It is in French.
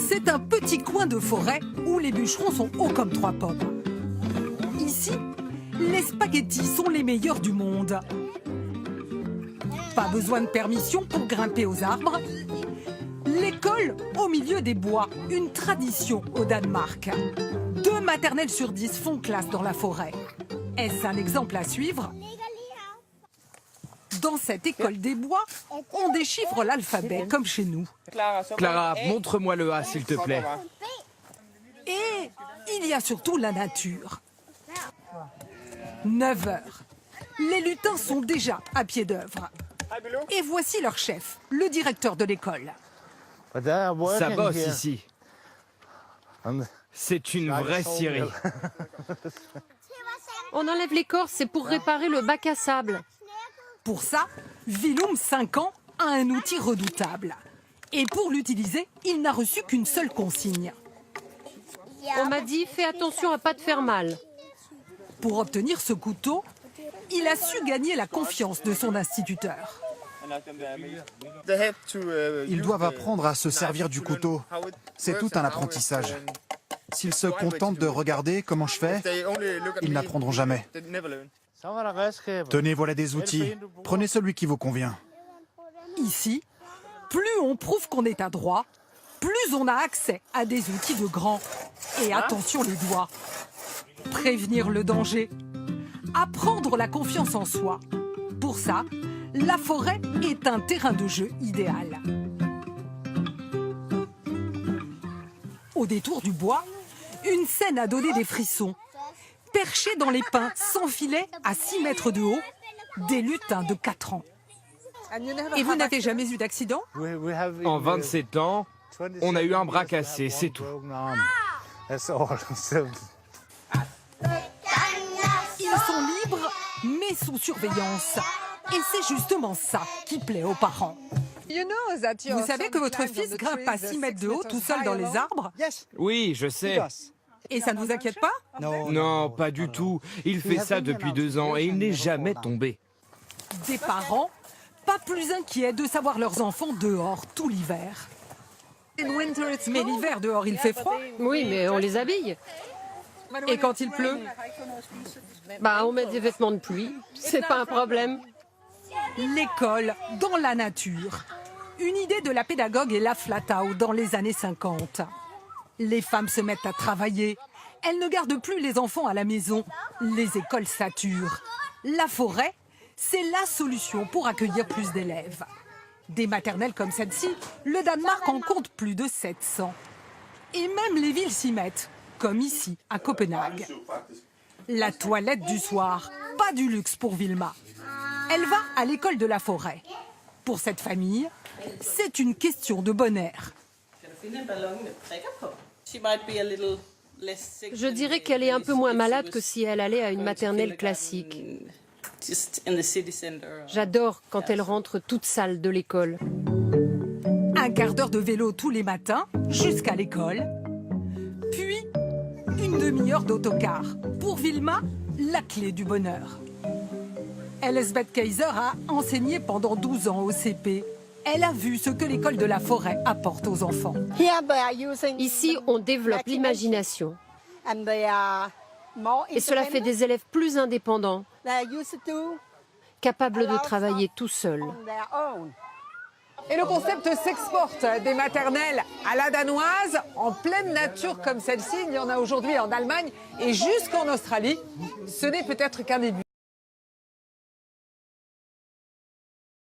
C'est un petit coin de forêt où les bûcherons sont hauts comme 3 pommes. Ici, les spaghettis sont les meilleurs du monde. Pas besoin de permission pour grimper aux arbres. L'école au milieu des bois, une tradition au Danemark. 2 maternelles sur 10 font classe dans la forêt. Est-ce un exemple à suivre? Dans cette école des bois, on déchiffre l'alphabet comme chez nous. Clara, montre-moi le A, s'il te plaît. Et il y a surtout la nature. 9 heures. Les lutins sont déjà à pied d'œuvre. Et voici leur chef, le directeur de l'école. Ça bosse ici. C'est une vraie scierie. On enlève l'écorce, c'est pour réparer le bac à sable. Pour ça, Willum, 5 ans, a un outil redoutable. Et pour l'utiliser, il n'a reçu qu'une seule consigne. On m'a dit, fais attention à pas te faire mal. Pour obtenir ce couteau, il a su gagner la confiance de son instituteur. Ils doivent apprendre à se servir du couteau. C'est tout un apprentissage. S'ils se contentent de regarder comment je fais, ils n'apprendront jamais. Tenez, voilà des outils. Prenez celui qui vous convient. Ici, plus on prouve qu'on est adroit, plus on a accès à des outils de grands. Et attention les doigts. Prévenir le danger. Apprendre la confiance en soi. Pour ça, la forêt est un terrain de jeu idéal. Au détour du bois, une scène a donné des frissons. Perchés dans les pins, sans filet, à 6 mètres de haut, des lutins de 4 ans. Et vous n'avez jamais eu d'accident? En 27 ans, on a eu un bras cassé, c'est tout. Ils sont libres, mais sous surveillance. Et c'est justement ça qui plaît aux parents. Vous savez que votre fils grimpe à 6 mètres de haut tout seul dans les arbres? Oui, je sais. Et ça ne vous inquiète pas? Non, pas du tout. Il fait ça depuis 2 ans et il n'est jamais tombé. Des parents pas plus inquiets de savoir leurs enfants dehors tout l'hiver. Mais l'hiver dehors, il fait froid. Oui, mais on les habille. Et quand il pleut? Bah, on met des vêtements de pluie. C'est pas un problème. L'école dans la nature. Une idée de la pédagogue Ella Flatau dans les années 50. Les femmes se mettent à travailler. Elles ne gardent plus les enfants à la maison. Les écoles saturent. La forêt, c'est la solution pour accueillir plus d'élèves. Des maternelles comme celle-ci, le Danemark en compte plus de 700. Et même les villes s'y mettent, comme ici, à Copenhague. La toilette du soir, pas du luxe pour Vilma. Elle va à l'école de la forêt. Pour cette famille, c'est une question de bon air. Je dirais qu'elle est un peu moins malade que si elle allait à une maternelle classique. J'adore quand elle rentre toute sale de l'école. Un quart d'heure de vélo tous les matins jusqu'à l'école. Puis, une demi-heure d'autocar. Pour Vilma, la clé du bonheur. Elisabeth Kaiser a enseigné pendant 12 ans au CP. Elle a vu ce que l'école de la forêt apporte aux enfants. Ici, on développe l'imagination. Et cela fait des élèves plus indépendants, capables de travailler tout seuls. Et le concept s'exporte des maternelles à la danoise, en pleine nature comme celle-ci. Il y en a aujourd'hui en Allemagne et jusqu'en Australie. Ce n'est peut-être qu'un début.